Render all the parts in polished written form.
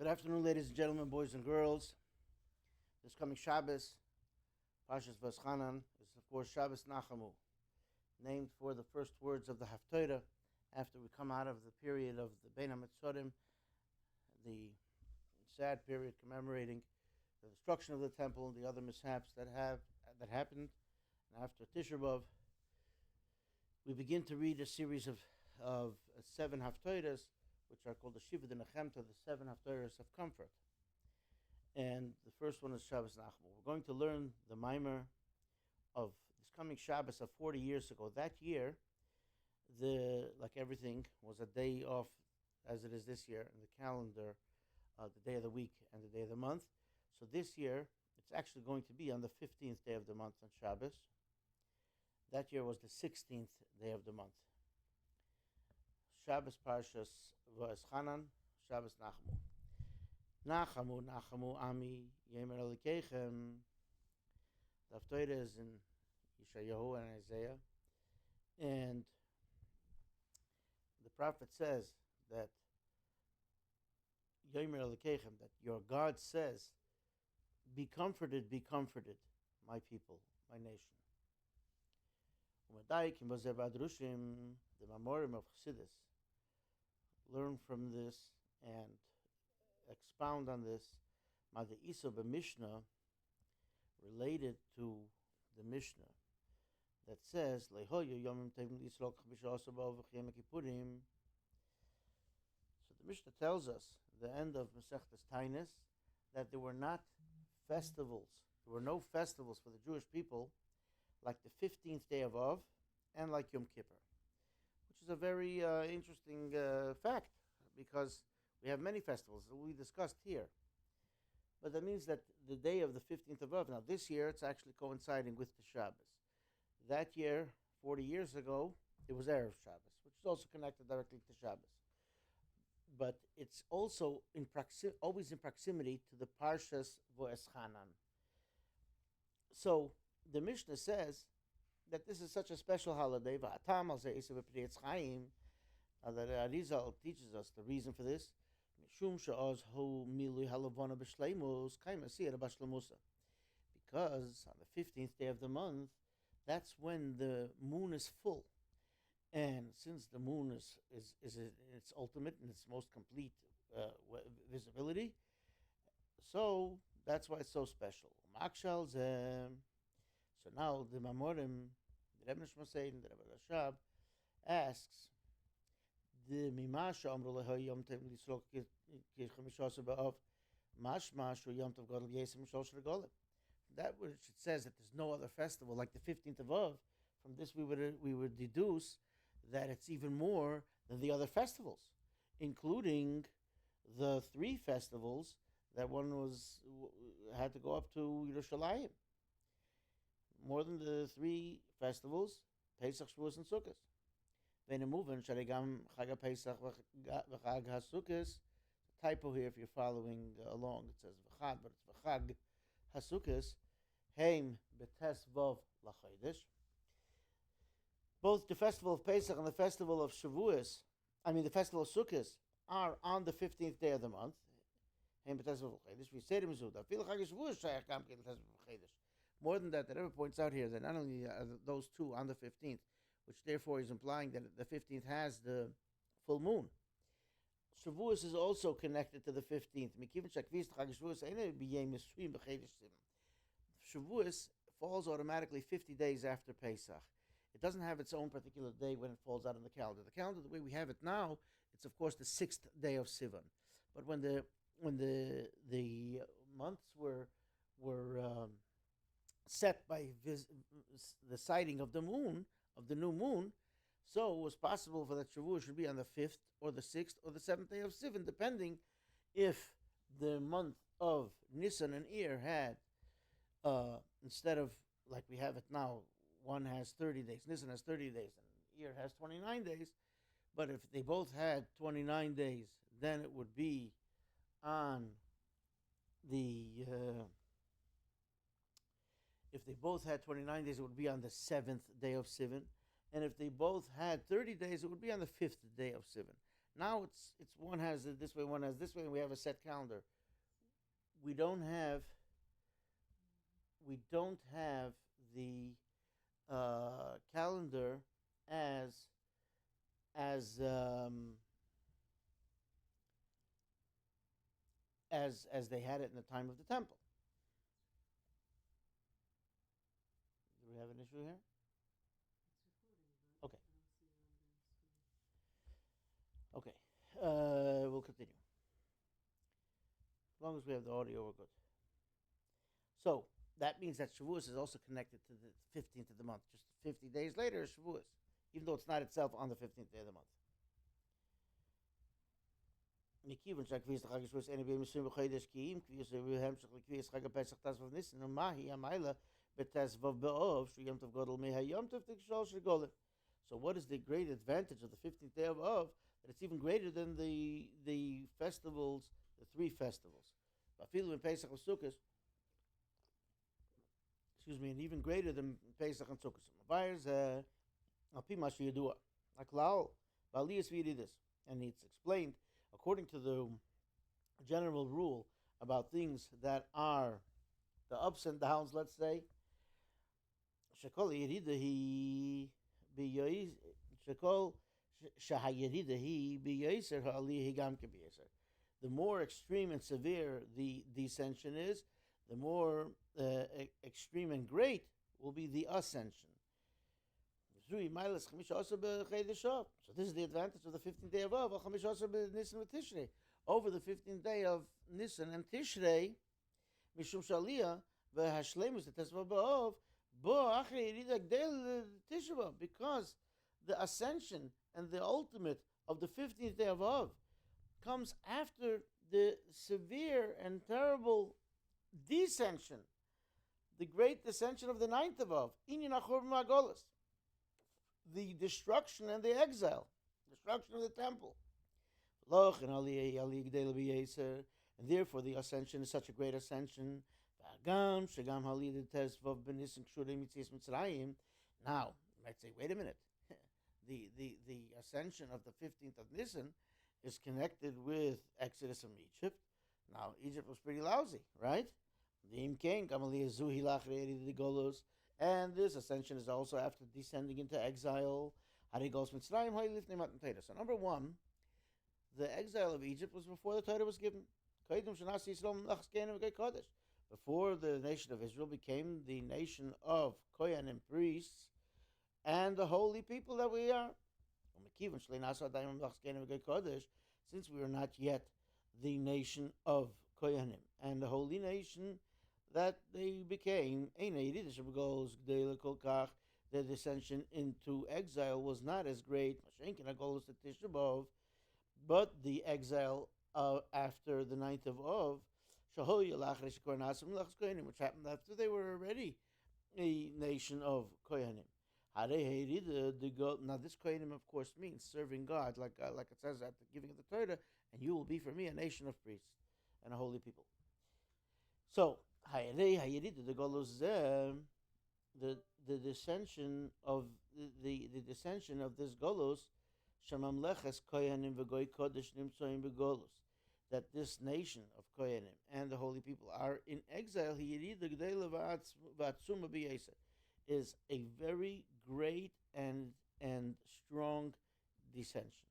Good afternoon, ladies and gentlemen, boys and girls. This coming Shabbos, Parshas V'eschanan, is of course Shabbos Nachamu, named for the first words of the Haftorah after we come out of the period of the Bein HaMetzorim, the sad period commemorating the destruction of the temple and the other mishaps that happened. And after Tisha B'Av, we begin to read a series of 7 Haftorahs, which are called the Shiva de Menachem, the 7 Haftorahs of comfort. And the first one is Shabbos Nachamu. We're going to learn the Maimer of this coming Shabbos of 40 years ago. That year, like everything, was a day off, as it is this year, in the calendar, the day of the week and the day of the month. So this year, it's actually going to be on the 15th day of the month on Shabbos. That year was the 16th day of the month. Shabbos Parshas V'eschanan, Shabbos Nachamu. Nachamu Nachamu Ami, Yemer Elikechem. The Haftorah is in Yeshayahu and Isaiah. And the prophet says that Yemer Elikechem, that your God says, be comforted, my people, my nation. The Mamorim of Chassidus learn from this and expound on this. Mada Isa Mishnah, related to the Mishnah that says, So the Mishnah tells us, the end of Masechtas Tainis, that there were not festivals. There were no festivals for the Jewish people like the 15th day of Av and like Yom Kippur, which is a very interesting fact, because we have many festivals that we discussed here. But that means that the day of the 15th of Av, now this year it's actually coinciding with the Shabbos. That year, 40 years ago, it was Erev Shabbos, which is also connected directly to Shabbos. But it's also always in proximity to the Parshas V'eschanan. So the Mishnah says that this is such a special holiday. That Arizal teaches us the reason for this. Because on the 15th day of the month, that's when the moon is full. And since the moon is in its ultimate and its most complete visibility, so that's why it's so special. So now the Mamorim, the Rebbe and the Rebbe Rashab, asks, the Mimasha Amru Leha Yom Tov Lisrok Kishamishasu Ba'av Mashma Shu Yom Tov Gadol Yesim Shlosh Regalim. That which it says that there's no other festival like the 15th of Av. From this we would deduce that it's even more than the other festivals, including the 3 festivals that one had to go up to Yerushalayim. More than the 3 festivals, Pesach, Shavuos, and Sukkot. Typo here if you're following along. It says V'chad, but it's V'chag HaSukkos. Heim Betes Vov L'Chodesh. Both the festival of Pesach and the festival of Shavuos, the festival of Sukkot, are on the 15th day of the month. Heim Betes Vov L'Chodesh. We say to Mizuda, Fil Chag Shavuos Shayach Gam Betes Vov L'Chodesh. More than that, the Rebbe points out here that not only are those 2 on the 15th, which therefore is implying that the 15th has the full moon. Shavuos is also connected to the 15th. Shavuos falls automatically 50 days after Pesach. It doesn't have its own particular day when it falls out on the calendar. The calendar, the way we have it now, it's of course the 6th day of Sivan. But when the months were set by the sighting of the moon, of the new moon, so it was possible for that Shavuot should be on the 5th or the 6th or the 7th day of Sivan, depending if the month of Nisan and Iyar had, instead of like we have it now, one has 30 days, Nisan has 30 days, and Iyar has 29 days, but if they both had 29 days, then it would be on the... If they both had 29 days, it would be on the 7th day of Sivan. And if they both had 30 days, it would be on the 5th day of Sivan. Now it's one has it this way, one has this way, and we have a set calendar. We don't have the calendar as as um, as they had it in the time of the temple. Do we have an issue here? Okay. Okay. We'll continue. As long as we have the audio, we're good. So that means that Shavuos is also connected to the 15th of the month. Just 50 days later is Shavuos, even though it's not itself on the 15th day of the month. So what is the great advantage of the 15th day of Av? That it's even greater than the festivals, the three festivals. And even greater than Pesach and Sukkot. And it's explained according to the general rule about things that are the ups and downs, let's say. The more extreme and severe the descension is, the more extreme and great will be the ascension. So this is the advantage of the 15th day of Av, over the 15th day of Nisan and Tishrei, Mishum Shaliyah, v'hashlemus the Ba'ov, because the ascension and the ultimate of the 15th day of Av comes after the severe and terrible descension, the great descension of the 9th of Av, the destruction and the exile, destruction of the temple. And therefore the ascension is such a great ascension. Now, you might say, wait a minute. The ascension of the 15th of Nisan is connected with Exodus from Egypt. Now, Egypt was pretty lousy, right? And this ascension is also after descending into exile. So number one, the exile of Egypt was before the Torah was given. Before the nation of Israel became the nation of Kohanim priests and the holy people that we are. Since we are not yet the nation of Kohanim and the holy nation that they became, the descension into exile was not as great, but the exile after the 9th of Av, which happened after they were already a nation of Kohanim. Now this Kohanim, of course, means serving God, like it says at the giving of the Torah, and you will be for me a nation of priests and a holy people. So, the dissension of the dissension of this Golos, that this nation of Kohanim and the holy people are in exile, is a very great and strong dissension.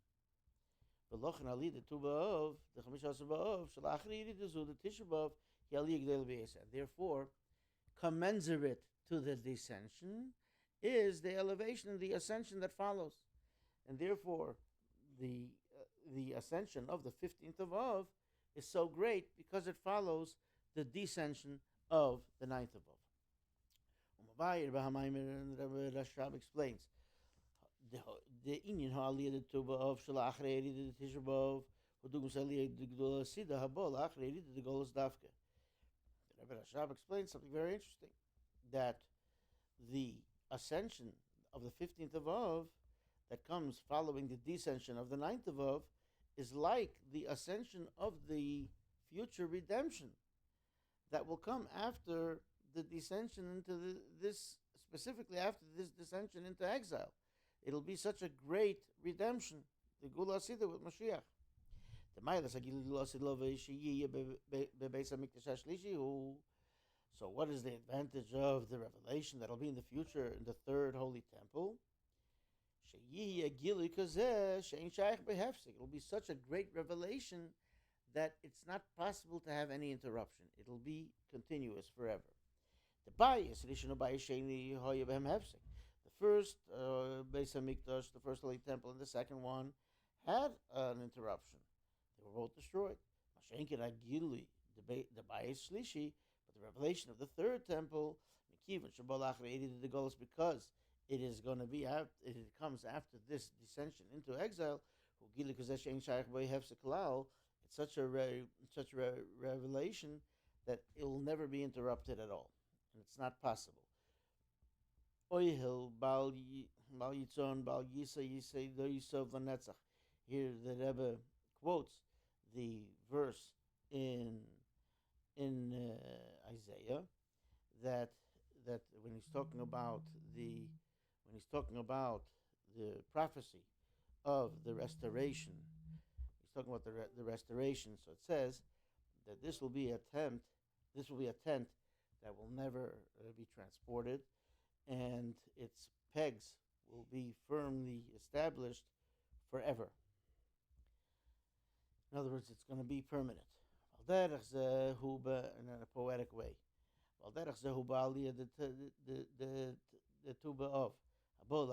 Therefore, commensurate to the dissension is the elevation and the ascension that follows. And therefore, the ascension of the 15th of Av is so great because it follows the descension of the 9th of Av. And Rabbi explains the Inyan Ha'aliyah Tuba of Shalach Re'eri the Tisha B'Av Hudugum Saliyah the Gdola Sida Habol Ach Re'eri the Golos Davke. Rabbi explains something very interesting, that the ascension of the 15th of Av that comes following the descension of the 9th of Av is like the ascension of the future redemption that will come after the descension into this, specifically after this descension into exile. It'll be such a great redemption the Gula Asida with Mashiach. The Mailas Agil Gula Asidlove Shiyi Bebeis Hamikdash Hashlishi. So what is the advantage of the revelation that'll be in the future in the third holy temple? It'll be such a great revelation that it's not possible to have any interruption. It'll be continuous forever. The bias, the first Beis Hamikdash, the first holy temple, and the second one had an interruption. They were both destroyed. The bias shlishi, but the revelation of the third temple, because it is going to be it comes after this descension into exile. It's such a revelation that it will never be interrupted at all, and it's not possible. Here the Rebbe quotes the verse in Isaiah that when he's talking about the prophecy of the restoration, he's talking about the restoration. So it says that this will be a tent that will never be transported, and its pegs will be firmly established forever. In other words, it's going to be permanent. In a poetic way. The tuba of. So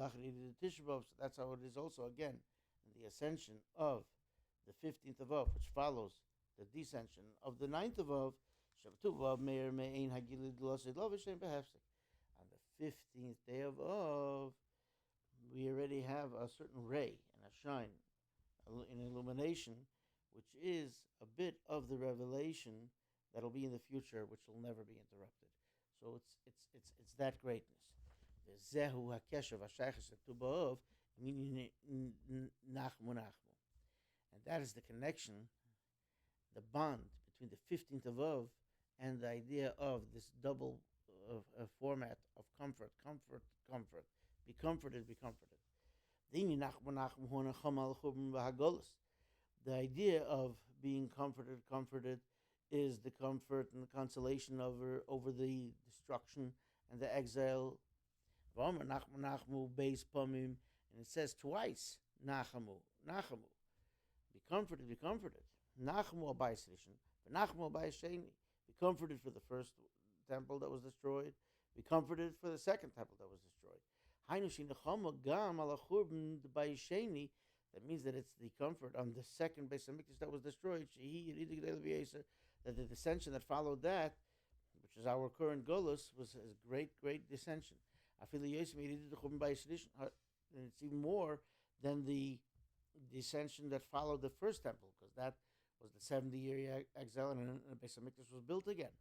that's how it is also again in the ascension of the 15th of Av, which follows the descension of the 9th of Av. On the 15th day of Av, we already have a certain ray and a shine, an illumination, which is a bit of the revelation that'll be in the future, which will never be interrupted. So it's that greatness. The Zehu Hakeshav Hashaychus Tuba meaning Nachamu Nachamu, and that is the connection, the bond between the 15th of Av and the idea of this double format of comfort. Be comforted. The idea of being comforted is the comfort and the consolation over the destruction and the exile. And it says twice, Nachamu. Be comforted. Nachamu abayis rishon, v'nachamu abayis sheni. Be comforted for the first temple that was destroyed. Be comforted for the second temple that was destroyed. That means that it's the comfort on the second Beis Hamikdash that was destroyed. That the dissension that followed that, which is our current Golus, was a great dissension. And it's even more than the dissension that followed the first temple, because that was the 70-year exile, and Beis Hamikdash was built again.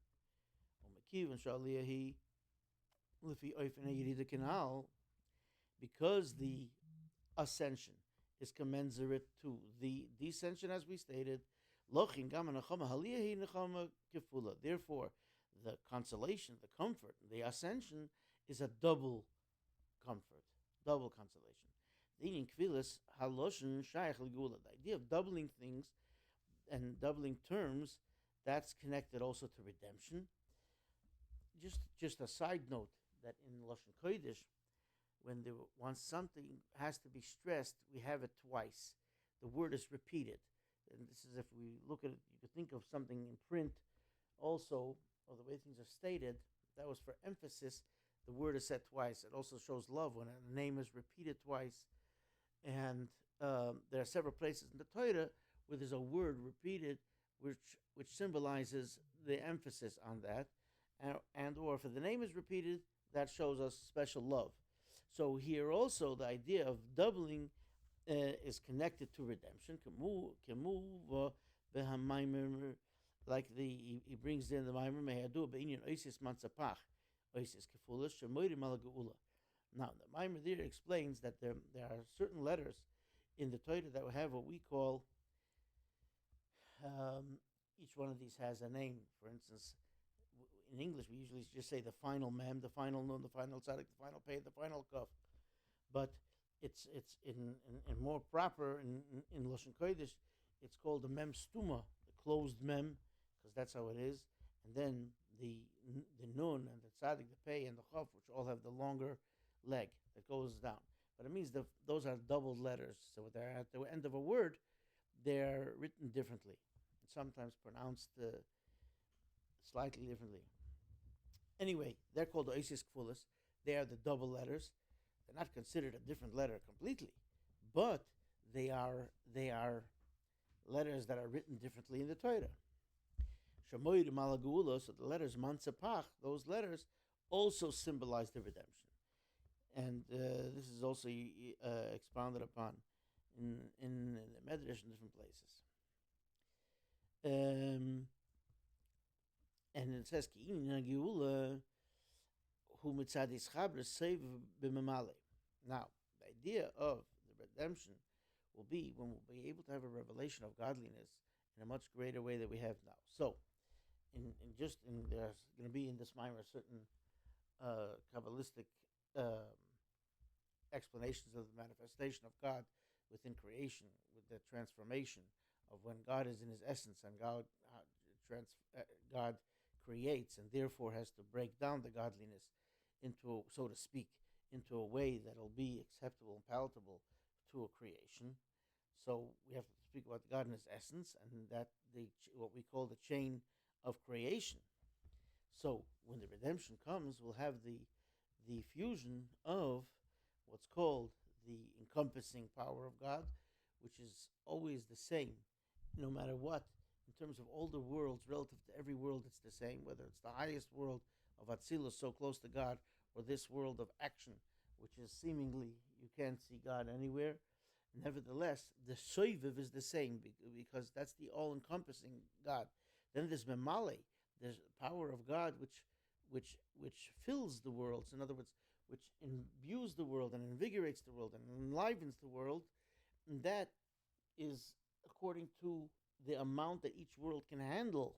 Because the ascension is commensurate to the descension, as we stated. Therefore, the consolation, the comfort, the ascension is a double comfort, double consolation. The idea of doubling things and doubling terms, that's connected also to redemption. Just a side note, that in Lashon Kodesh, once something has to be stressed, we have it twice. The word is repeated. And this is, if we look at it, you could think of something in print also, or the way things are stated, that was for emphasis. The word is said twice. It also shows love when a name is repeated twice. And there are several places in the Torah where there's a word repeated which symbolizes the emphasis on that. And or if the name is repeated, that shows us special love. So here also the idea of doubling is connected to redemption. Like he brings in the Maimer Mehadu Beinian Oisis Mansapach, Oisis Kefulas Shemoirim Al Geula. Now the Maimer there explains that there are certain letters in the Torah that have what we call, each one of these has a name. For instance, in English we usually just say the final mem, the final nun, the final tzadik, the final pei, the final kaf. But it's in more proper in Lashon Kodesh. It's called the mem stuma, the closed mem, because that's how it is. And then the nun and the tzadik, the pei and the chaf, which all have the longer leg that goes down. But it means those are doubled letters. So they're at the end of a word, they're written differently, and sometimes pronounced slightly differently. Anyway, they're called the oisis kfulas. They are the double letters. They're not considered a different letter completely, but they are letters that are written differently in the Torah. Shamoyed Malagula, so the letters Mansapach, those letters also symbolize the redemption. And this is also expounded upon in the Medrash in different places. And it says, now, the idea of the redemption will be when we'll be able to have a revelation of godliness in a much greater way than we have now. So, there's going to be in this mimer certain Kabbalistic explanations of the manifestation of God within creation, with the transformation of when God is in His essence and God creates and therefore has to break down the godliness into, so to speak, into a way that'll be acceptable and palatable to a creation. So we have to speak about God in His essence, and that what we call the chain of creation. So when the redemption comes, we'll have the fusion of what's called the encompassing power of God, which is always the same, no matter what. In terms of all the worlds, relative to every world, it's the same, whether it's the highest world of Atzilus, so close to God, or this world of action, which is seemingly you can't see God anywhere. Nevertheless, the soiviv is the same, because that's the all-encompassing God. Then there's memale, there's the power of God which fills the worlds. In other words, which imbues the world and invigorates the world and enlivens the world. And that is according to the amount that each world can handle.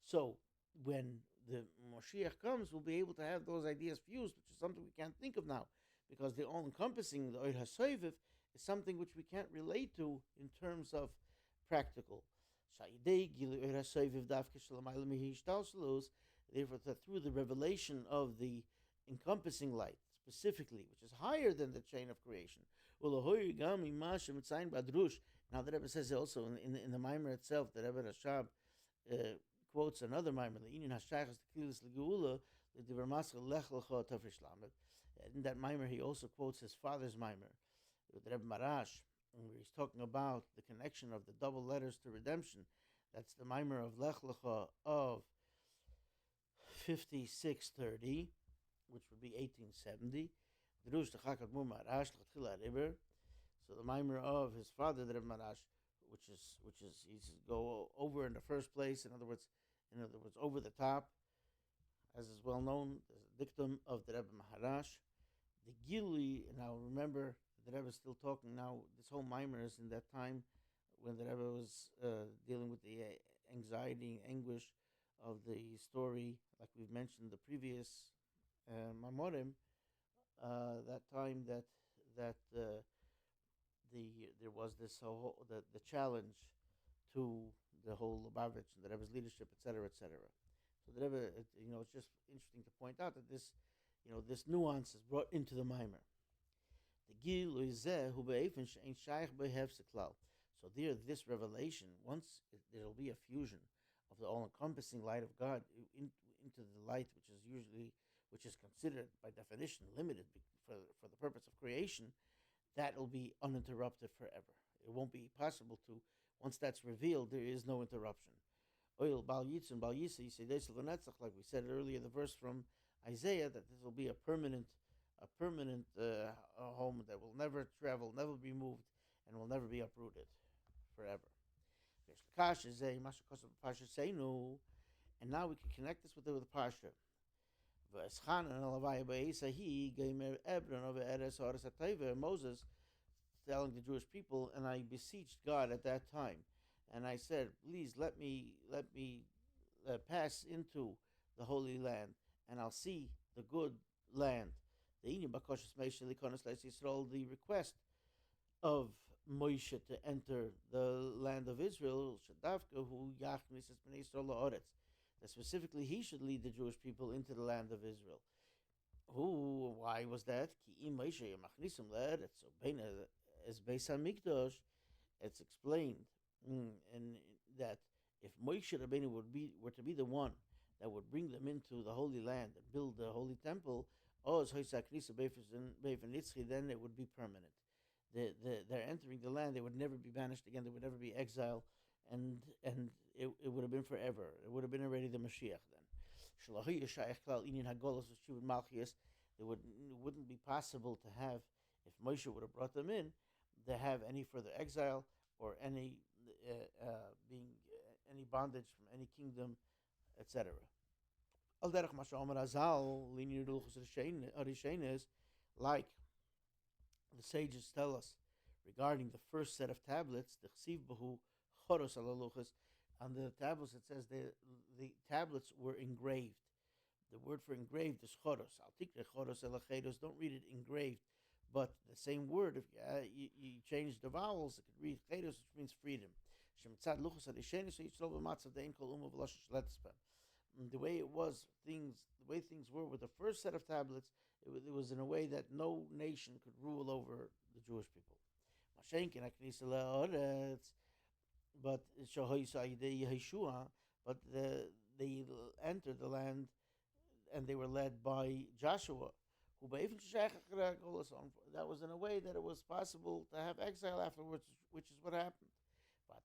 So when the Moshiach comes, we'll be able to have those ideas fused, which is something we can't think of now, because the all-encompassing, the Oir HaSoiviv, is something which we can't relate to in terms of practical. Therefore, through the revelation of the encompassing light, specifically, which is higher than the chain of creation. Now the Rebbe says also in the Maimer itself, the Rebbe Rashab quotes another Maimer. In that Maimer, he also quotes his father's Maimer, the Rebbe Marash, where he's talking about the connection of the double letters to redemption. That's the Maimer of Lech Lecha of 5630, which would be 1870. So the Maimer of his father, the Rebbe Marash, which is he's go over in the first place. In other words, over the top, as is well known, the dictum of the Rebbe Maharash. The Gili, now remember, the Rebbe is still talking now. This whole Maimer is in that time when the Rebbe was dealing with the anxiety and anguish of the story, like we've mentioned the previous Mamorim. That time that there was this whole the challenge to the whole Lubavitcher, the Rebbe's leadership, etc., etc. So the Rebbe, it's just interesting to point out that this nuance is brought into the Maimer. So there, this revelation, once there will be a fusion of the all-encompassing light of God into the light which is considered by definition limited for the purpose of creation, that will be uninterrupted forever. It won't be possible to, once that's revealed, there is no interruption. Oil Bal Yitzun Bal Yisa, like we said earlier, the verse from Isaiah, that this will be a permanent home that will never travel, never be moved, and will never be uprooted forever. And now we can connect this with the Pasha. Moses telling the Jewish people, and I beseeched God at that time, and I said, please let me pass into the Holy Land, and I'll see the good land, The request of Moshe to enter the land of Israel, that specifically he should lead the Jewish people into the land of Israel. Why was that? It's explained and that if Moshe Rabbeinu were to be the one that would bring them into the Holy Land and build the Holy Temple, then it would be permanent. They're entering the land; they would never be banished again. They would never be exiled, and it would have been forever. It would have been already the Mashiach then. It wouldn't be possible to have, if Moshe would have brought them in, to have any further exile or any any bondage from any kingdom, etc. Like the sages tell us regarding the first set of tablets, the on the tablets it says the tablets were engraved. The word for engraved is choros. Don't read it engraved, but the same word, if you change the vowels, it could read chedos, which means freedom. The way things were with the first set of tablets, it was in a way that no nation could rule over the Jewish people. But they entered the land and they were led by Joshua. That was in a way that it was possible to have exile afterwards, which is what happened.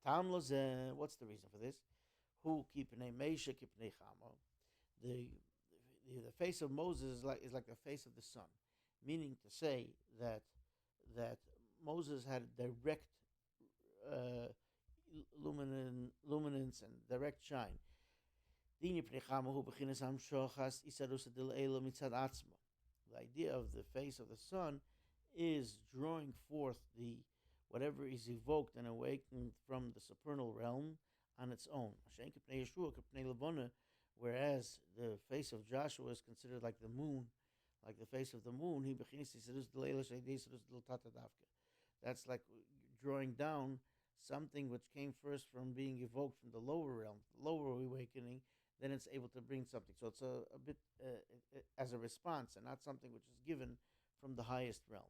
What's the reason for this? The face of Moses is like the face of the sun, meaning to say that Moses had direct luminance and direct shine. The idea of the face of the sun is drawing forth the whatever is evoked and awakened from the supernal realm on its own. Whereas the face of Joshua is considered like the moon, like the face of the moon. That's like drawing down something which came first from being evoked from the lower realm, lower awakening, then it's able to bring something. So it's a bit as a response and not something which is given from the highest realm.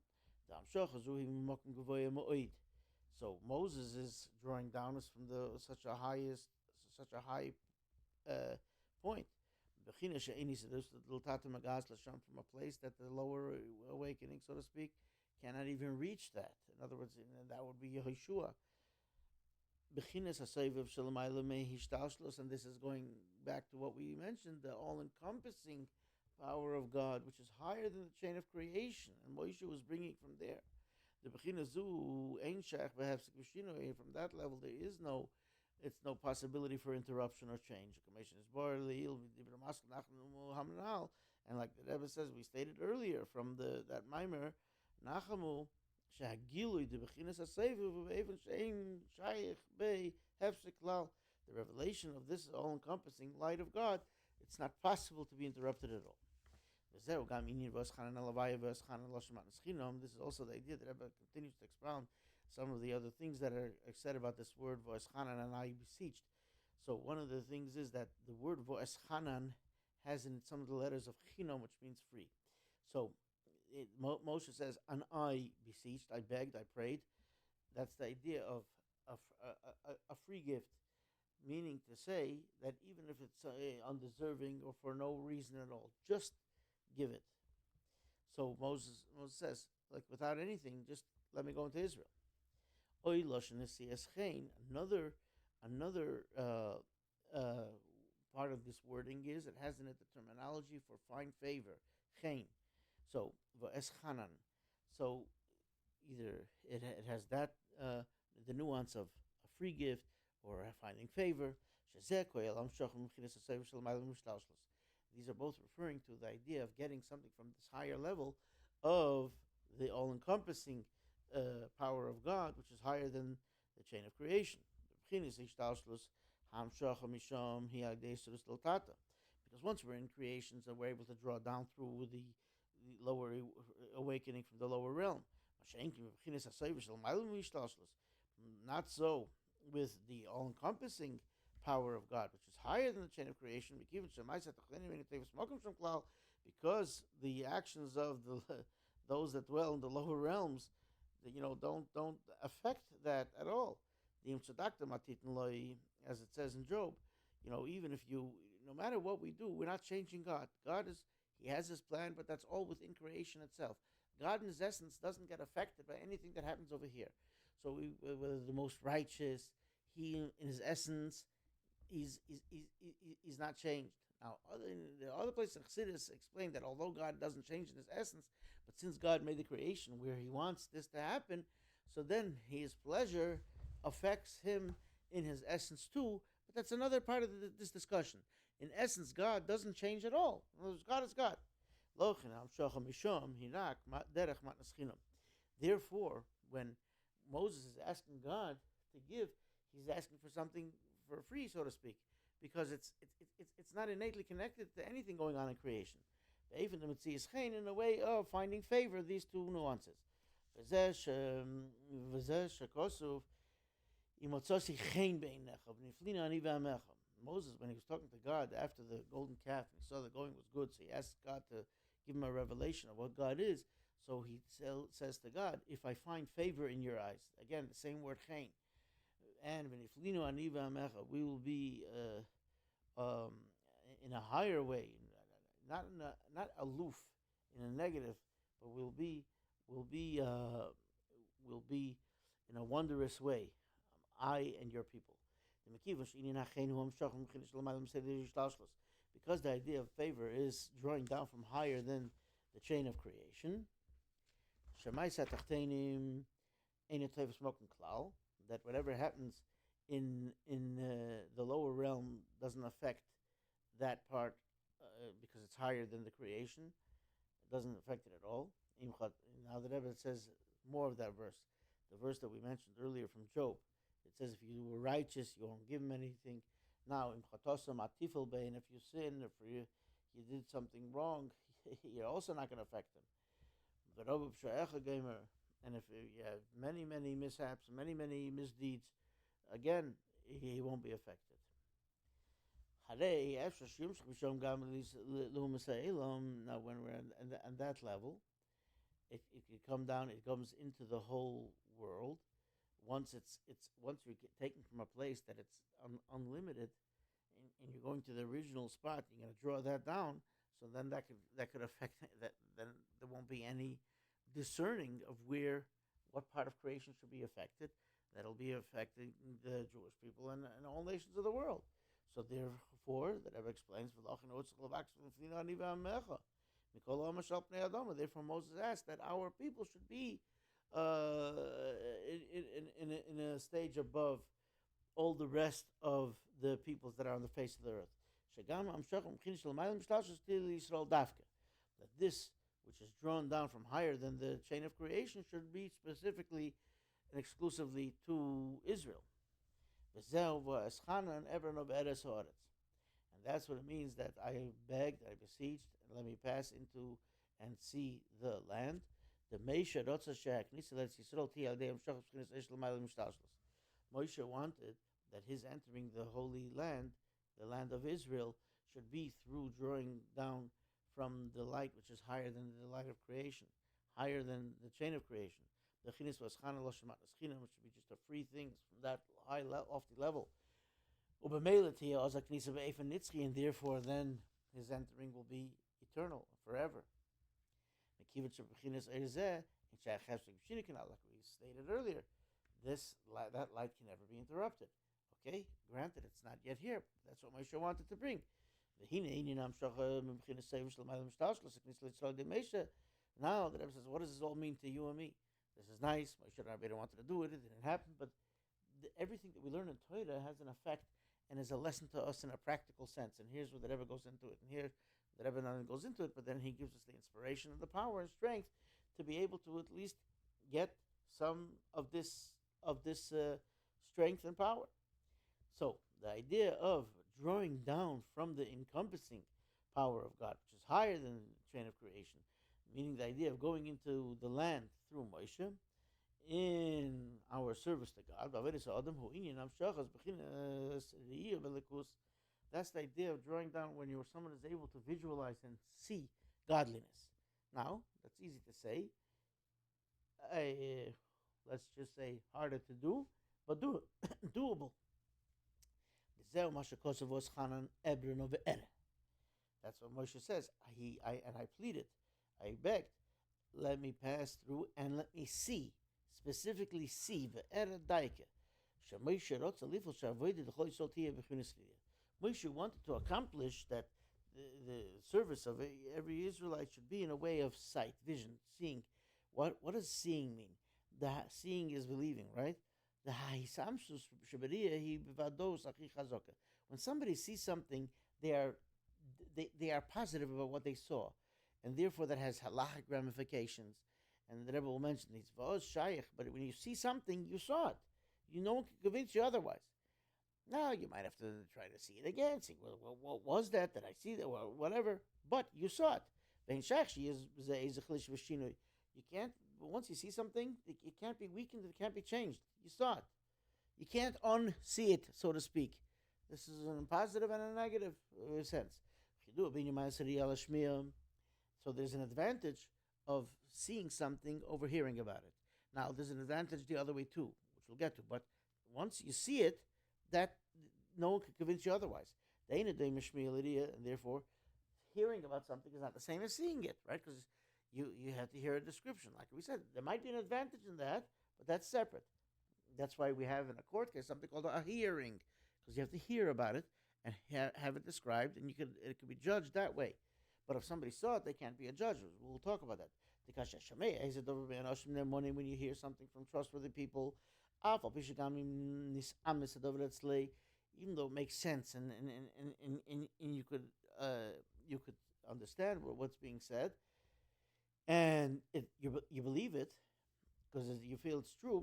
So Moses is drawing down us from such a high point. From a place that the lower awakening, so to speak, cannot even reach that. In other words, that would be Yehoshua. And this is going back to what we mentioned, the all-encompassing power of God, which is higher than the chain of creation, and Moshe was bringing from there. From that level, there is no possibility for interruption or change. And like the Rebbe says, we stated earlier from that Maimer, Nachamu, the revelation of this all-encompassing light of God, it's not possible to be interrupted at all. This is also the idea that Rebbe continues to expound some of the other things that are said about this word V'eschanan and I beseeched. So one of the things is that the word V'eschanan has in it some of the letters of Chinom, which means free. So Moshe says, and I beseeched, I begged, I prayed. That's the idea of a free gift, meaning to say that even if it's undeserving or for no reason at all, just give it. So Moses says, like without anything, just let me go into Israel. Another part of this wording is it has in it the terminology for fine favor, chen. So v'eschanan. So either it has that the nuance of a free gift or finding favor. These are both referring to the idea of getting something from this higher level of the all-encompassing power of God, which is higher than the chain of creation. Because once we're in creation, so we're able to draw down through lower awakening from the lower realm. Not so with the all-encompassing power of God, which is higher than the chain of creation, because the actions of those that dwell in the lower realms, don't affect that at all. As it says in Job, even if no matter what we do, we're not changing God. He has his plan, but that's all within creation itself. God in his essence doesn't get affected by anything that happens over here. So whether the most righteous, he in his essence, he's not changed. Now, the other place in Chassidus explained that although God doesn't change in his essence, but since God made the creation where he wants this to happen, so then his pleasure affects him in his essence too. But that's another part of this discussion. In essence, God doesn't change at all. God is God. Therefore, when Moses is asking God to give, he's asking for something for free, so to speak, because it's not innately connected to anything going on in creation. Even the Metzias Chen, in a way of finding favor, these two nuances. Moses, when he was talking to God after the golden calf, and he saw the going was good, so he asked God to give him a revelation of what God is. So he says to God, if I find favor in your eyes, again, the same word, chen, and we will be in a higher way, not aloof, in a negative, but we'll be in a wondrous way, I and your people. Because the idea of favor is drawing down from higher than the chain of creation, that whatever happens in the lower realm doesn't affect that part because it's higher than the creation. It doesn't affect it at all. Now the Rebbe says more of that verse, the verse that we mentioned earlier from Job. It says, if you were righteous, you won't give him anything. Now, if you sin, if you did something wrong, you're also not going to affect him. And if you have many, many mishaps, many, many misdeeds, again, he won't be affected. Now, when we're on that level, it could come down. It comes into the whole world. Once you're taken from a place that it's unlimited, and you're going to the original spot, you're going to draw that down. So then that could affect that. Then there won't be any discerning of what part of creation should be affected. That'll be affecting the Jewish people and all nations of the world. So therefore, the Rebbe explains, therefore Moses asked that our people should be in a stage above all the rest of the peoples that are on the face of the earth. That this, which is drawn down from higher than the chain of creation, should be specifically and exclusively to Israel. And that's what it means that I begged, I beseeched, and let me pass into and see the land. The Moshe wanted that his entering the Holy Land, the land of Israel, should be through drawing down from the light which is higher than the light of creation, higher than the chain of creation. The chinis was chana lo shemat aschina, which should be just a free things from that high, lofty level. And therefore then his entering will be eternal, forever. Like we stated earlier, that light can never be interrupted. Okay, granted, it's not yet here. That's what Moshe wanted to bring. Now the Rebbe says, what does this all mean to you and me? This is nice. Moshe Rabbeinu wanted to do it. It didn't happen. But everything that we learn in Torah has an effect and is a lesson to us in a practical sense. And here's where the Rebbe goes into it. And here the Rebbe not only goes into it, but then he gives us the inspiration and the power and strength to be able to at least get some of this strength and power. So the idea of drawing down from the encompassing power of God, which is higher than the chain of creation, meaning the idea of going into the land through Moshe in our service to God. That's the idea of drawing down when someone is able to visualize and see godliness. Now, that's easy to say. Let's just say harder to do, but doable. That's what Moshe says. I pleaded, I begged, let me pass through and let me see, specifically see Moshe wanted to accomplish that the service of every Israelite should be in a way of sight, vision, seeing. What does seeing mean? The seeing is believing, right? When somebody sees something, they are positive about what they saw, and therefore that has halachic ramifications. And the Rebbe will mention these v'oz shayich. But when you see something, you saw it. No one can convince you otherwise. Now you might have to try to see it again. See, well, what was that? Did I see that? Well, whatever. But you saw it. You can't. Once you see something, it can't be weakened. It can't be changed. You saw it. You can't unsee it, so to speak. This is a positive and a negative sense. So there's an advantage of seeing something over hearing about it. Now, there's an advantage the other way too, which we'll get to. But once you see it, that no one can convince you otherwise. And therefore, hearing about something is not the same as seeing it, right? Because you have to hear a description. Like we said, there might be an advantage in that, but that's separate. That's why we have in a court case something called a hearing, because you have to hear about it and have it described, and it could be judged that way. But if somebody saw it, they can't be a judge. We'll talk about that. When you hear something from trustworthy people, even though it makes sense and you could understand what's being said, and you believe it because you feel it's true.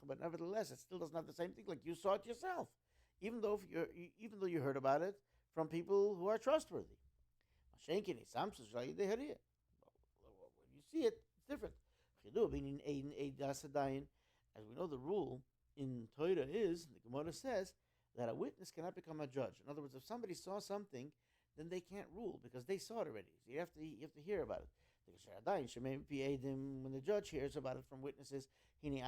But nevertheless, it still doesn't have the same thing. Like you saw it yourself, even though you heard about it from people who are trustworthy. When you see it, it's different. As we know, the rule in Torah is, the Gemara says, that a witness cannot become a judge. In other words, if somebody saw something, then they can't rule because they saw it already. So you have to hear about it. When the judge hears about it from witnesses, even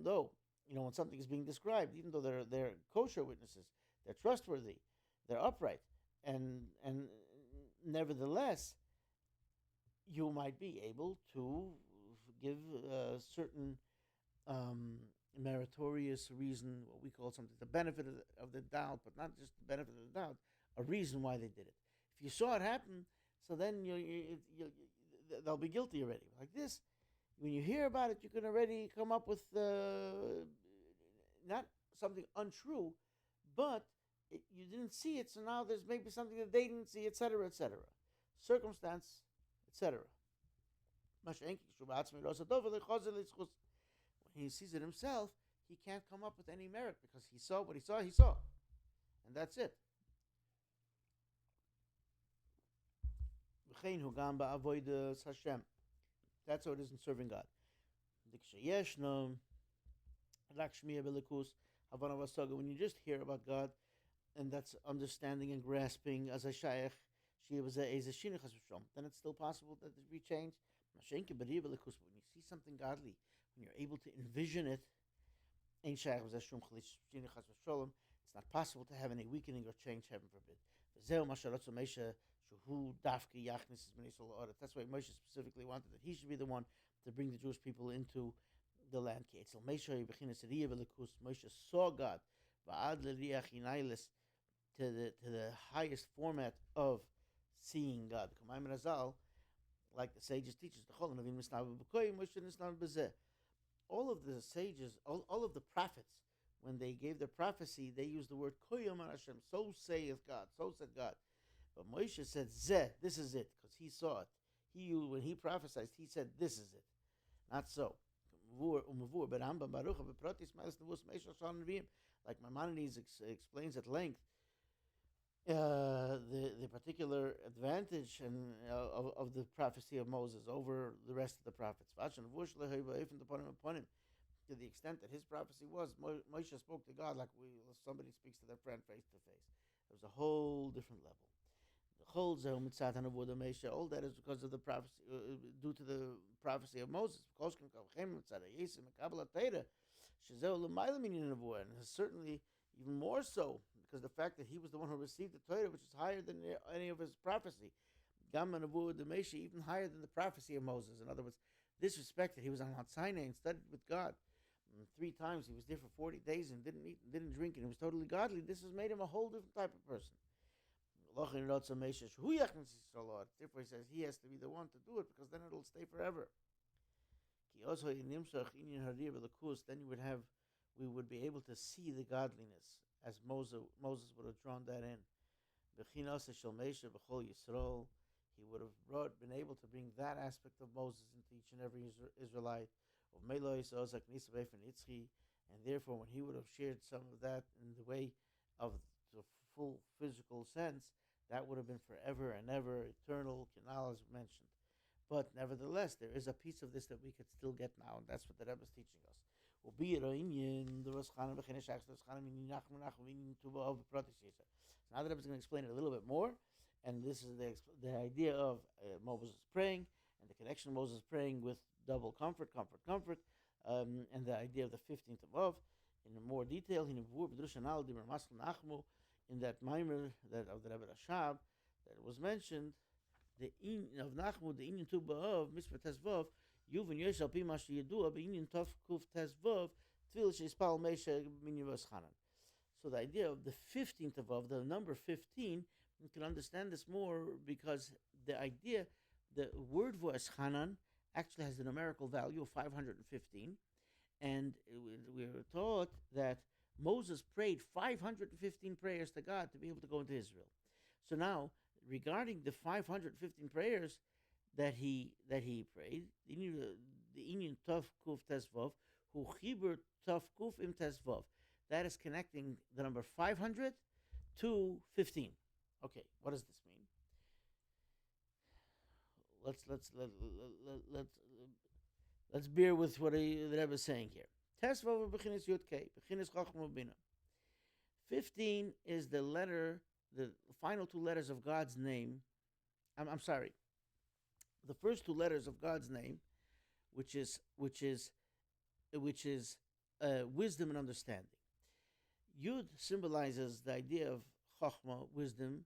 though when something is being described, even though they're kosher witnesses, they're trustworthy, they're upright, and nevertheless, you might be able to give a certain meritorious reason, what we call something, the benefit of the doubt, but not just the benefit of the doubt, a reason why they did it. If you saw it happen, so then they'll be guilty already. Like this, when you hear about it, you can already come up with not something untrue, but you didn't see it, so now there's maybe something that they didn't see, etc., etc. Circumstance, etc. When he sees it himself, he can't come up with any merit because he saw what he saw, and that's it. That's how it is in serving God. When you just hear about God, and that's understanding and grasping as a shaykh, then it's still possible that it be changed. When you see something godly, when you're able to envision it, it's not possible to have any weakening or change, heaven forbid. That's why Moshe specifically wanted that he should be the one to bring the Jewish people into the land. Moshe saw God to the highest format of seeing God. Like the sages teach us, all of the sages, all of the prophets, when they gave their prophecy, they used the word koyam Hashem. So saith God. So said God. But Moshe said, "Zeh, this is it," because he saw it. When he prophesied, he said, "This is it." Not so. Like Maimonides explains at length the particular advantage and of the prophecy of Moses over the rest of the prophets. To the extent that his prophecy was, Moshe spoke to God like somebody speaks to their friend face to face. It was a whole different level. All that is because of the prophecy, due to the prophecy of Moses. And certainly even more so because the fact that he was the one who received the Torah, which is higher than any of his prophecy, even higher than the prophecy of Moses. In other words, this respect that he was on Mount Sinai and studied with God. And 3 times he was there for 40 days and didn't eat and didn't drink, and he was totally godly. This has made him a whole different type of person. Therefore, he says he has to be the one to do it because then it'll stay forever. Then we would be able to see the godliness as Moses would have drawn that in. He would have been able to bring that aspect of Moses into each and every Israelite. And therefore, when he would have shared some of that in the way of the full physical sense, that would have been forever and ever, eternal, canal as mentioned. But nevertheless, there is a piece of this that we could still get now, and that's what the Rebbe is teaching us. So now the Rebbe is going to explain it a little bit more, and this is the idea of Moses praying, and the connection of Moses praying with double comfort, and the idea of the 15th of Av in more detail. In that Maimer that of the Rebbe Rashab that was mentioned, the in of Nachmu, the Inyan Tu Ba'av, Mitzvah Tezvav, Yuvin Yesh Al Pi Mash Yedua, Be'inyan Tov Kuf Tezvav, Tvil Sheispal Mesha Min Yavas Chanan. So the idea of the 15th of Av, the number 15, you can understand this more because the word Vas Chanan actually has a numerical value of 515, and we were taught that Moses prayed 515 prayers to God to be able to go into Israel. So now, regarding the 515 prayers that he prayed, the Inyan Tov Kuf Tezvav, Hu Chibur Tov Kuf Im Tezvav, that is connecting the number 500 to 15. Okay, what does this mean? Let's bear with what the Rebbe is saying here. 15 is the letter, the final 2 letters of God's name. I'm sorry. The first 2 letters of God's name, which is wisdom and understanding. Yud symbolizes the idea of Chachma, wisdom,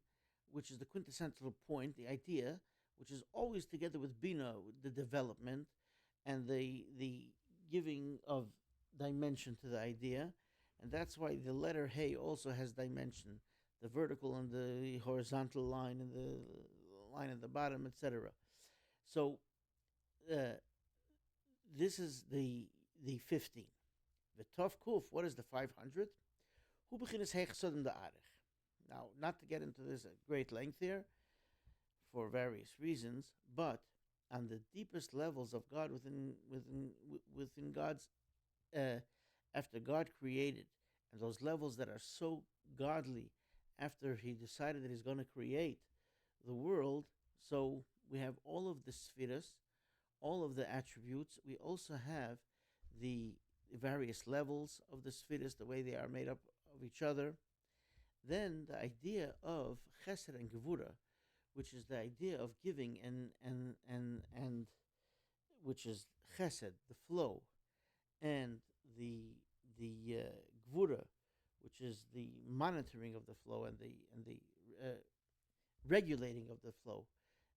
which is the quintessential point, the idea, which is always together with Bina, the development, and the giving of dimension to the idea, and that's why the letter Hey also has dimension, the vertical and the horizontal line and the line at the bottom, etc. So this is the 15. The Tov Kuf, what is the 500? Hu beginnes Hey Chassidim da Arich. Now, not to get into this at great length here, for various reasons, but on the deepest levels of God within God's after God created, and those levels that are so godly after he decided that he's going to create the world. So we have all of the spheres, all of the attributes. We also have the various levels of the spheres, the way they are made up of each other. Then the idea of chesed and gevura, which is the idea of giving and which is chesed, the flow, and the gvura, which is the monitoring of the flow and the regulating of the flow,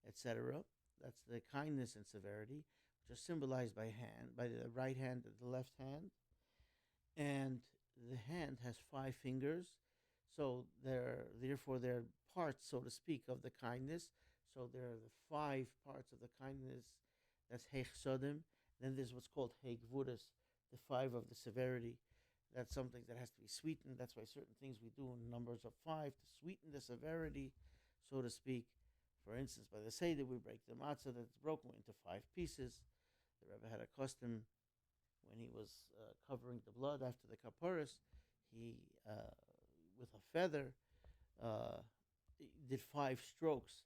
etc. That's the kindness and severity, which are symbolized by the right hand and the left hand, and the hand has 5 fingers, so therefore they're parts, so to speak, of the kindness. So there are the 5 parts of the kindness. That's Heich Sodim. Then there's what's called Heich Vudas, the 5 of the severity. That's something that has to be sweetened. That's why certain things we do in numbers of 5 to sweeten the severity, so to speak. For instance, by the Seder, we break the matzah that's broken into 5 pieces. The Rebbe had a custom when he was covering the blood after the kapparas, he with a feather did 5 strokes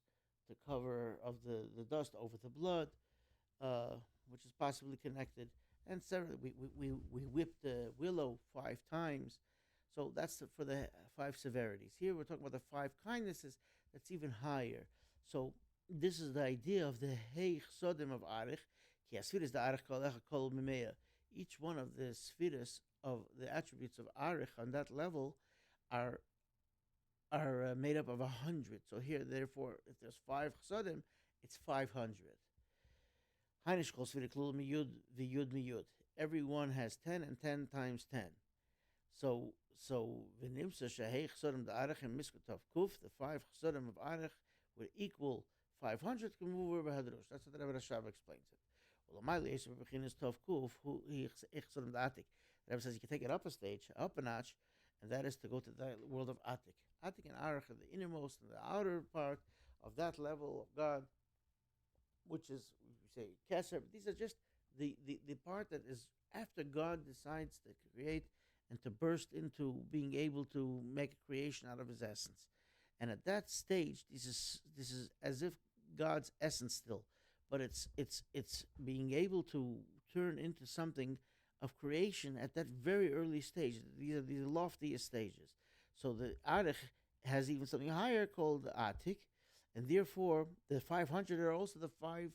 to cover of the dust over the blood, which is possibly connected. And several, we whipped the willow 5 times. So that's for the 5 severities. Here we're talking about the 5 kindnesses. That's even higher. So this is the idea of the Heich Sodim of Arich. Ki asfiris da Arich kol kol mimea. Each one of the spheres of the attributes of Arich on that level are made up of 100. So here, therefore, if there's 5 Chassidim, it's 500. Heinish kol sfira klul miyud v'yud miyud. Everyone has 10 and 10 times 10. So v'nimsa shehei Chassidim da'arich and miskutov kuf, the 5 Chassidim of Arich would equal 500 k'muvur b'hadrosh. That's what the Rebbe Shabbos explains it. Well, the Ma'li Yisrael b'chinas tov kuf, who he Chassidim da'atik. The Rebbe says you can take it up a stage, up a notch, and that is to go to the world of Atik. Atik and Arich are the innermost and the outer part of that level of God, which is, we say, Keser. These are just the part that is after God decides to create and to burst into being able to make a creation out of his essence. And at that stage, this is as if God's essence still, but it's being able to turn into something of creation at that very early stage. These are the loftiest stages. So the Arich has even something higher called Atik, and therefore the 500 are also the 5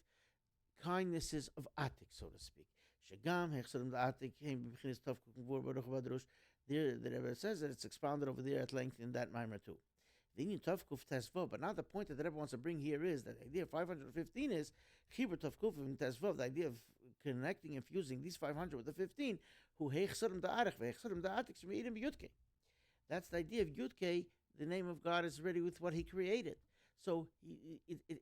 kindnesses of Atik, so to speak. Shagam Hechsadim Atik came b'chinas tov kuvur baruch v'adrosh. There, the Rebbe says that it's expounded over there at length in that mimer too. The Indian Tov Kuf Tesvav, but now the point that the Rebbe wants to bring here is that the idea of 515 is Chibur Tov Kuf and Tesvav, the idea of connecting and fusing these 500 with the 15, who Hechsadim Da'arich v'Hechsadim Da'atik Shmeidim b'Yudke. That's the idea of Yudke. The name of God is ready with what he created. So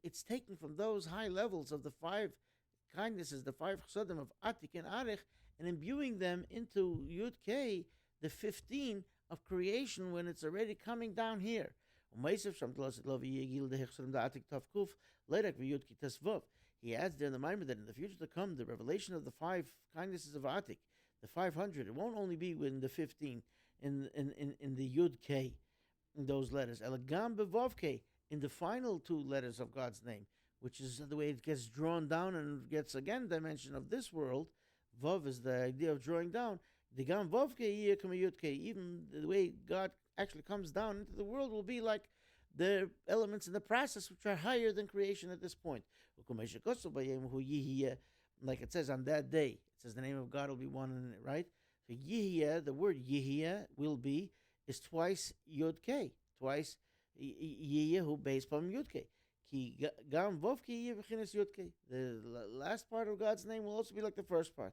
it's taken from those high levels of the 5 kindnesses, the 5 Chassidim of Atik and Arich, and imbuing them into Yud K, the 15 of creation, when it's already coming down here. He adds there in the Maimer that in the future to come, the revelation of the 5 kindnesses of Atik, the 500, it won't only be in the 15 in the Yud K, in those letters, Elagam Bevavke, in the final 2 letters of God's name, which is the way it gets drawn down and gets again dimension of this world. Vav is the idea of drawing down. The Gam Vavke Yudke, even the way God actually comes down into the world will be like the elements in the process which are higher than creation at this point. Like it says on that day, it says the name of God will be one, right? So Yihya, the word Yihya will be, is twice Yud K, twice Yihya who based from Yud K. Ki Gam Vov Ki Yihya Yud K. The last part of God's name will also be like the first part.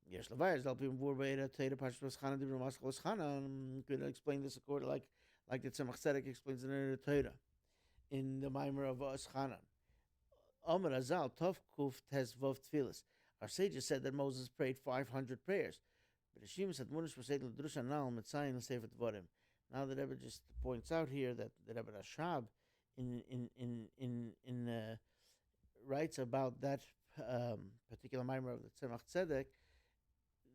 Yes, Lubavitcher Dalpim Vorbeira Teda Pashas Chana Dibra Maskos Chana. Could explain this according like the Chassidic explains it in the Torah, in the Maimer of Oschana. Omer Azal Tov Kuf Tes Vov Tfilis. Our sages said that Moses prayed 500 prayers. But Hashem said, "Munish Vased L'Drusha Nal Mitzayin L'Sefer Dvarim." Now the Rebbe just points out here that the Rebbe Rashab writes about that particular Maimer of the Tzemach Tzedek.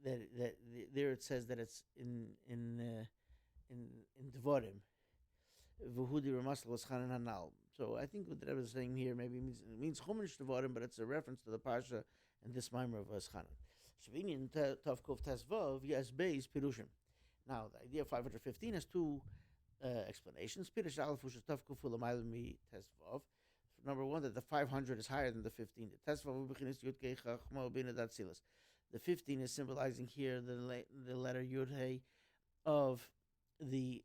That there it says that it's in Dvarim. V'hudi Ramasal L'Schanan Hanal. So I think what the Rebbe is saying here maybe means Chumash Dvarim, but it's a reference to the Pasha and this Maimer of Schanan. Shavinian Tavkov Tesvav, yes, Beis Pirushim. Now, the idea of 515 has 2 explanations. Pirush Aleph Ush Tavkov Ulamayim Tesvav. Number 1, that the 500 is higher than the 15. The Tesvav Ubechinis Yud Kei Chachma Ubina Datzilas. The 15 is symbolizing here the letter Yud Hey of the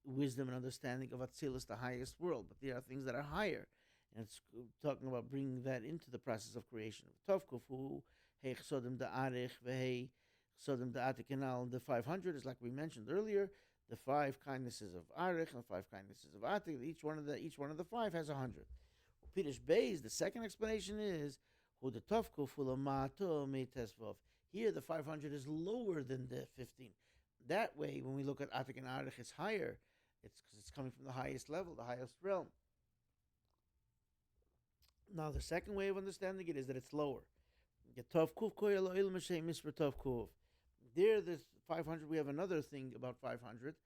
wisdom and understanding of Atzilus, the highest world. But there are things that are higher. And it's talking about bringing that into the process of creation. Tovkufu, hey chsodim da'arich, v'hei chsodim da'atik, and the 500 is like we mentioned earlier, the 5 kindnesses of arich and the 5 kindnesses of atik. Each one of the 5 has 100. Pirish Beis, the second explanation is who the tovkufu lamato meitesvov. Here the 500 is lower than the 15. That way, when we look at atik and arich, it's higher. It's because it's coming from the highest level, the highest realm. Now, the second way of understanding it is that it's lower. There, the 500, we have another thing about 500,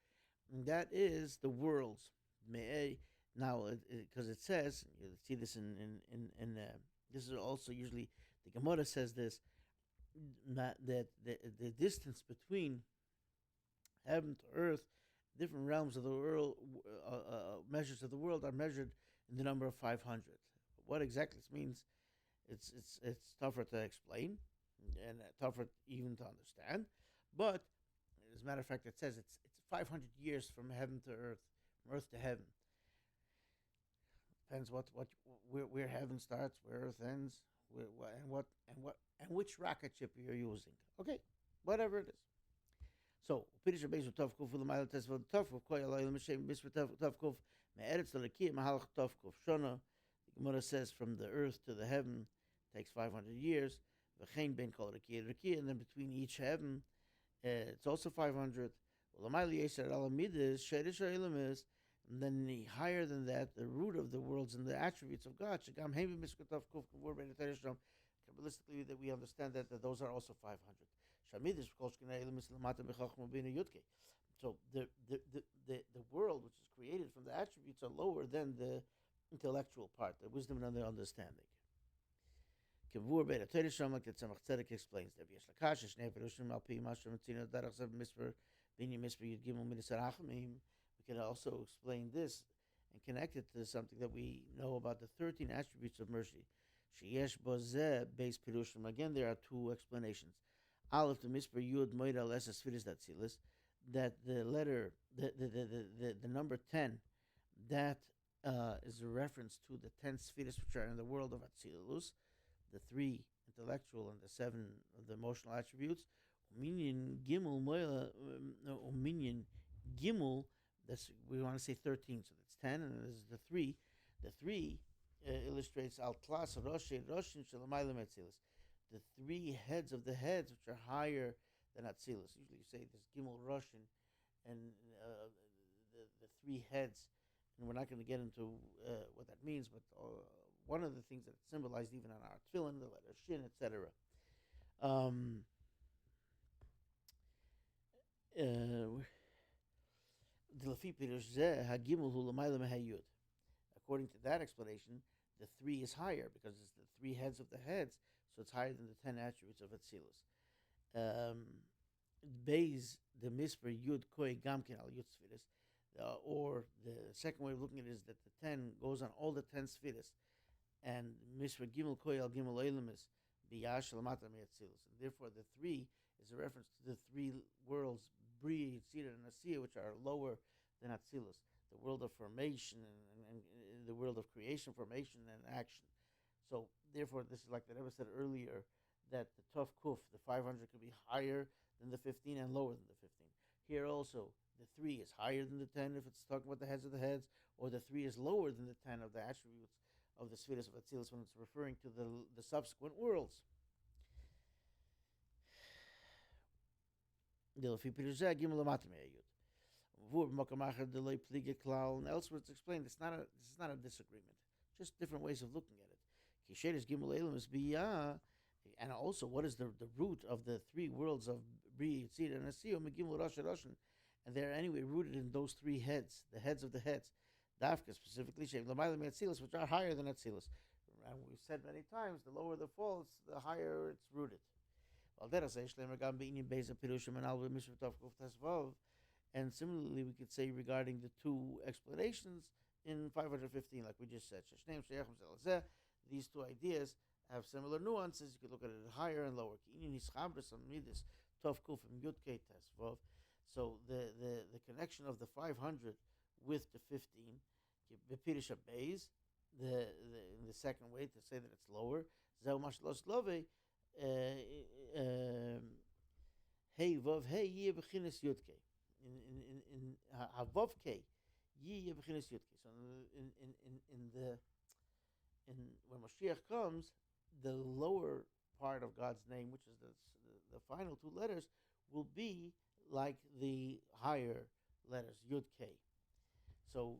and that is the worlds. Now, because it says, you see this in this is also usually the Gemara says this, that the distance between heaven to earth, different realms of the world, measures of the world are measured in the number of 500. What exactly this means, it's tougher to explain and tougher even to understand. But as a matter of fact, it says it's 500 years from heaven to earth, from earth to heaven. Depends where heaven starts, where earth ends, and which rocket ship you're using. Okay, whatever it is. So, Pirish Beis Tovkuf Ulamay Tesva Tovkuf Koy Alayim Mishem Bisva Tovkuf Me'eretz Lalakia Mahalach Tovkuf Shona. The Gemara says from the earth to the heaven takes 500 years. V'chein ben kol Rakia Rakia, and then between each heaven, it's also 500. Ulamay Liyeser Alamidas Sherish Ilamis, and then higher than that, the root of the worlds and the attributes of God. Shagam Heim Bisva Tovkuf Kavur Ben Teresham. Kabbalistically, that we understand that those are also 500. So the world which is created from the attributes are lower than the intellectual part, the wisdom and the understanding. Like the Tzemach Tzedek explains that we can also explain this and connect it to something that we know about the 13 attributes of mercy. Again, there are two explanations. Aleph, the Misper Yud Moira Lesa Sfiris Datzilis, that the letter, the number 10, that is a reference to the 10 Sfiris which are in the world of Atzilus, the 3 intellectual and the 7 of the emotional attributes. Uminion Gimel Moira, Uminion Gimel, that's, we want to say 13, so that's 10, and there's the 3. The 3 illustrates Al Klas Roshin Shalamaylam Atzilus, the 3 heads of the heads which are higher than Atzilus. Usually you say there's Gimel Roshin and the 3 heads, and we're not going to get into what that means, but one of the things that it's symbolized even on our tefillin, the letter Shin, etc. According to that explanation, the 3 is higher because it's the 3 heads of the heads, so it's higher than the 10 attributes of Atzilus. Beis the Misper Yud Koi Gamkin al Yud Sfiris, or the second way of looking at it is that the 10 goes on all the 10 Sfiris, and Misper Gimel Koi al Gimel Eilemis Biyash Lamata Me Atzilus. And therefore, the 3 is a reference to the 3 worlds, Bri, Yitzira, and Asiya, which are lower than Atzilus. The world of formation and the world of creation, formation, and action. So, therefore, this is like the Rebbe said earlier, that the Tov Kuf, the 500, could be higher than the 15 and lower than the 15. Here also, the 3 is higher than the 10 if it's talking about the heads of the heads, or the 3 is lower than the 10 of the attributes of the Sfiras of Atzilus when it's referring to the subsequent worlds. And elsewhere it's explained this is not a disagreement, just different ways of looking at it. And also, what is the root of the 3 worlds of Bri, Yitzira, and Asiya, and they're anyway rooted in those 3 heads, the heads of the heads. Dafka specifically, which are higher than Atzilus. And we've said many times, the lower the fall, the higher it's rooted. And similarly, we could say regarding the 2 explanations in 515, like we just said, these 2 ideas have similar nuances. You could look at it higher and lower. So the connection of the 500 with the 15, in the second way to say that it's lower, hey vav hey ye bechinas yudke in havav ke ye bechinas yudke. So in when Mashiach comes, the lower part of God's name, which is the final 2 letters, will be like the higher letters yud ke. So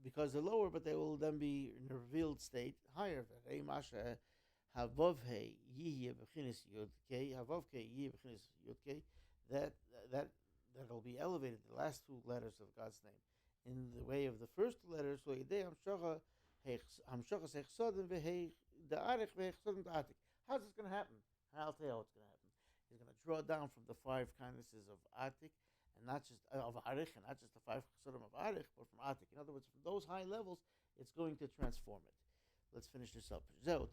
because they're lower, but they will then be in a revealed state higher. Hey masha havav hey ye bechinas yud ke havav ke ye bechinas yud ke. That'll be elevated, the last 2 letters of God's name, in the way of the first letter. So Hamshachas Hechsodim Da'arich Vehechsodim Da'atik. How's this going to happen? I'll tell you how it's going to happen. He's going to draw down from the 5 kindnesses of Atik, and not just of Arich, and not just the 5 Chasudim of Arich, but from Atik. In other words, from those high levels, it's going to transform it. Let's finish this up. So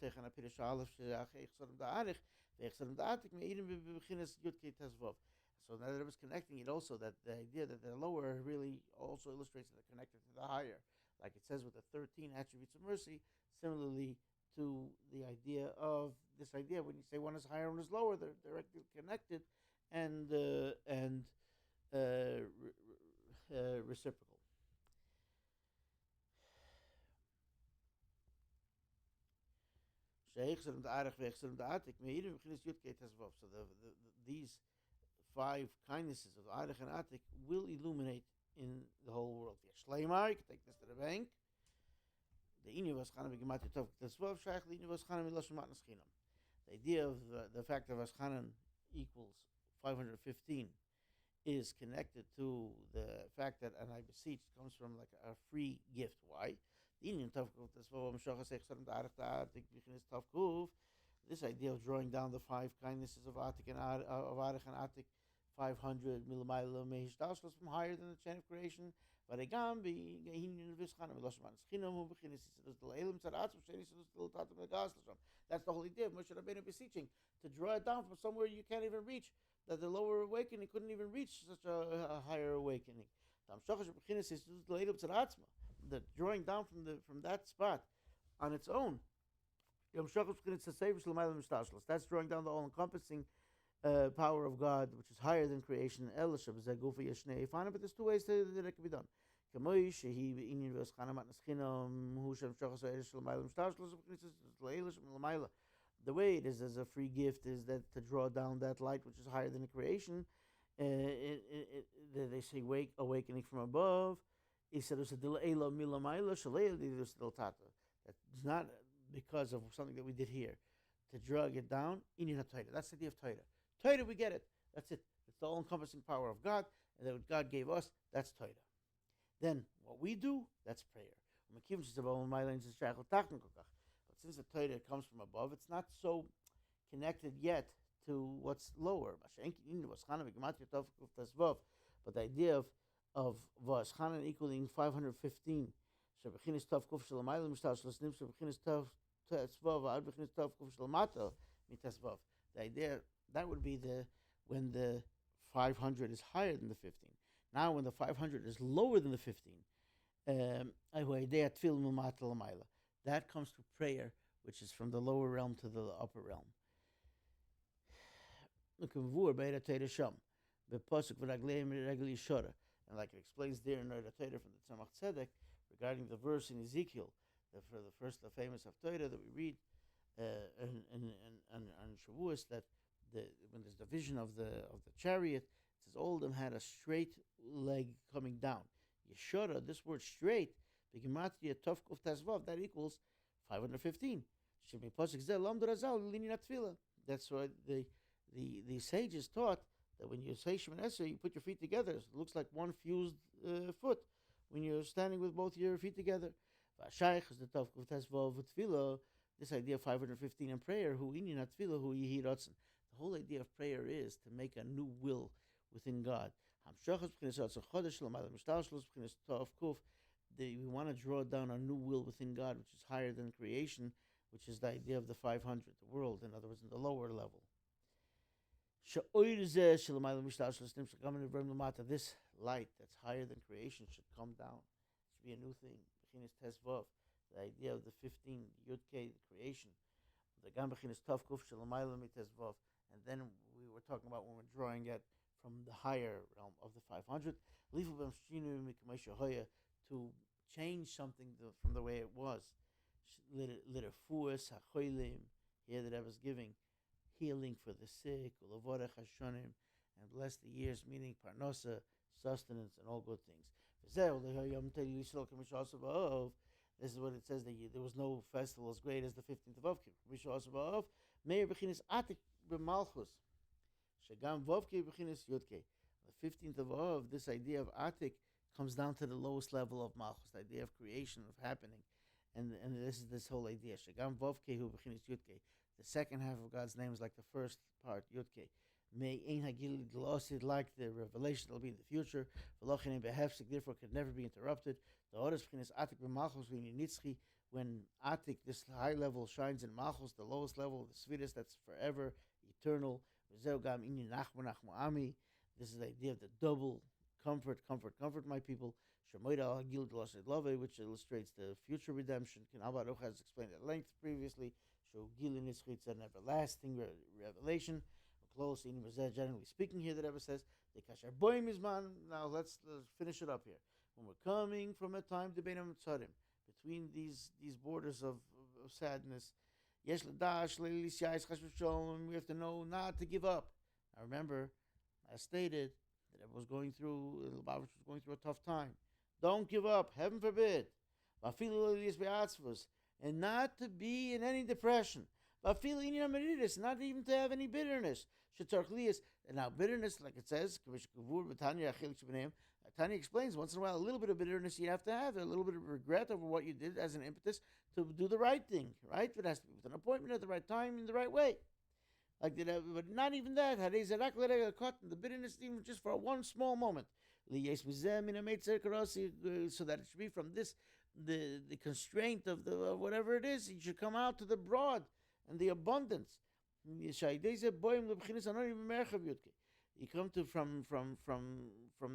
now that it was connecting it also, that the idea that the lower really also illustrates that they're connected to the higher, like it says with the 13 attributes of mercy. Similarly to the idea of this idea, when you say one is higher and one is lower, they're directly connected and reciprocal. So these 5 kindnesses of Arich and Atik will illuminate in the whole world. You can take this to the bank. The idea of the fact that Vaschanan equals 515 is connected to the fact that, and I beseech, comes from like a free gift. Why? This idea of drawing down the 5 kindnesses of Atik and Arich and Atik, 500 from higher than the chain of creation. That's the whole idea of Moshe Rabbeinu beseeching, to draw it down from somewhere you can't even reach, that the lower awakening couldn't even reach such a higher awakening. The drawing down from that spot on its own. That's drawing down the all-encompassing power of God, which is higher than creation. But there's 2 ways that it can be done. The way it is as a free gift is that to draw down that light which is higher than the creation. They say awakening from above. He said it's not because of something that we did here. To drag it down, that's the idea of Torah. Torah, we get it. That's it. It's the all-encompassing power of God, and that what God gave us, that's Torah. Then what we do, that's prayer. But since the Torah comes from above, it's not so connected yet to what's lower. But the idea of Vaschanan equaling 515, the idea that would be when the 500 is higher than the 15. Now, when the 500 is lower than the 15, that comes to prayer, which is from the lower realm to the upper realm. And like it explains there in the Torah from the Tzemach Tzedek regarding the verse in Ezekiel, for the famous Haftarah that we read on Shavuos, that when there's the vision of the chariot, it says all of them had a straight leg coming down. Yeshara, this word straight, that equals 515. That's why the sages taught that when you say Shemoneh Esrei, you put your feet together. It looks like one fused foot when you're standing with both your feet together. This idea of 515 in prayer, the whole idea of prayer is to make a new will within God. We want to draw down a new will within God, which is higher than creation, which is the idea of the 500, the world, in other words, in the lower level. This light that's higher than creation should come down. It should be a new thing. The idea of the 15 Yud-K, the creation. And then we were talking about when we're drawing it from the higher realm of the 500, to change something from the way it was. Here the Rebbe is giving healing for the sick, and bless the years, meaning parnosa, sustenance, and all good things. This is what it says, that there was no festival as great as the 15th of Av. Meir b'chinas Atik b'malchus. Shagam Vovke b'chinas Yudke. The 15th of Av, this idea of Atik comes down to the lowest level of malchus, the idea of creation, of happening, and this is this whole idea. Shagam vovkehu b'chinas yudke. The second half of God's name is like the first part, yudke. May ein hagil glosid, like the revelation that will be in the future. V'lochin behefsik, therefore could never be interrupted. The oras b'chinas atik b'malchus v'yinitzchi, when atik, this high level, shines in malchus, the lowest level of the sweetest, that's forever, eternal. V'zeu gam inin Nachamu Nachamu Ami. This is the idea of the double comfort, my people. Which illustrates the future redemption. Abaruch has explained at length previously. It's an everlasting revelation. Close, generally speaking, here the Rebbe says, now let's finish it up here. When we're coming from a time to between these borders of sadness, we have to know not to give up. Now remember, as stated, that Rebbe was going through, Lubavitcher was going through a tough time. Don't give up, heaven forbid. And not to be in any depression. Not even to have any bitterness. And now bitterness, like it says, Tanya explains, once in a while, a little bit of bitterness you have to have, a little bit of regret over what you did as an impetus to do the right thing, right? It has to be with an appointment at the right time, in the right way. Like that, but not even that. The bitterness, even just for one small moment. So that it should be from this, the constraint of the whatever it is, it should come out to the broad and the abundance. You come to from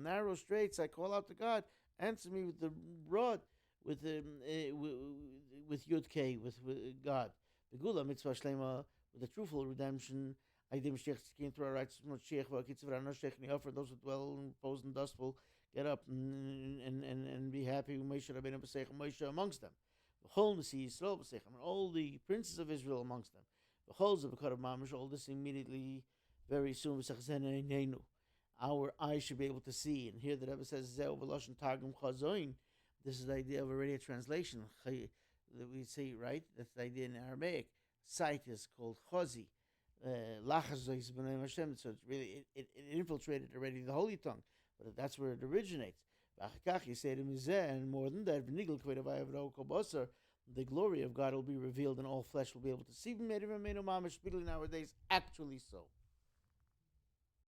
narrow straits. I call out to God. Answer me with the broad, with Yud K, with God. Begula mitzvah shlema, with the truthful redemption. I came through our righteous Mashiach, for those who dwell in repose and dust will get up and be happy with Moshe amongst them. All the princes of Israel amongst them. All this immediately, very soon, our eyes should be able to see. And here the Rebbe says, this is the idea of already a translation. We say, right? That's the idea in Aramaic. Sight is called chazi. So it's really, it infiltrated already the holy tongue. But that's where it originates. And more than that, the glory of God will be revealed and all flesh will be able to see. Nowadays, actually so.